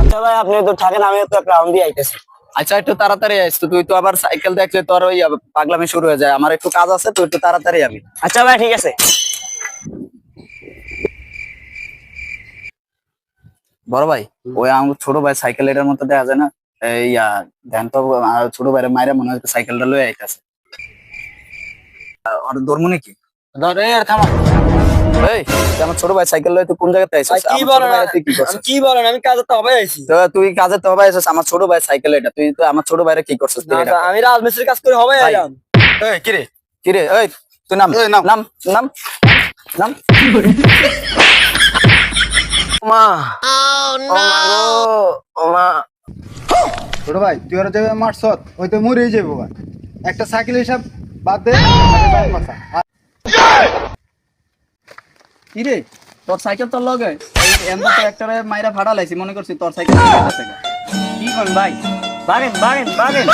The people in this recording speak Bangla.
আচ্ছা ভাই আপনি তো থাকেন, আমি তো একটা রাউন্ড দিয়ে আইতেছি। আচ্ছা একটু তাড়াতাড়ি আইস তো, তুই তো আবার সাইকেল দেখলে তোর ওই পাগলামি শুরু হয়ে যায়। আমার একটু কাজ আছে, তুই একটু তাড়াতাড়ি আবি। আচ্ছা ভাই ঠিক আছে। বড় ভাই, ওই আমার ছোট ভাই সাইকেল এটার মতো দেখা যায় না, এই ধ্যান তো আমার ছোট ভাইয়ের মায়েরা মনে হয় সাইকেলটা লয়ে আইতাছে। আর ধর্ম নাকি ধরে থামা। এই তুই আমার ছোট ভাই সাইকেল লয়ে তুই কোন জায়গাতে আইছিস? কি আমার ছোট বলেন? ভাই তুই কি করছিস? কি বলেন? আমি কাজে তো হবে আইছি। তো তুই কাজে তো ভাই আইছিস, আমার ছোট ভাই সাইকেল এটা, তুই তো আমার ছোট ভাইরে কি করছিস তুই এটা? আমি রাজমিস্ত্রির কাজ করে হবে ভাই। আইলাম। এই কিরে কিরে, এই তুই নাম নাম নাম নাম। মা ও মা গো, ও মা। ছোট ভাই তুই ওরা যাবে মারছ ওই তো মরেই যাবো ভাই। একটা সাইকেল হিসাব বাদ দে। কি রে তোর সাইকেল তোর লগে এই এমবা তো একটা মাইরা ভাড়া লাইছি, মনে করছি তোর সাইকেল কি কোন ভাই? বাগেন বাগেন বাগেন।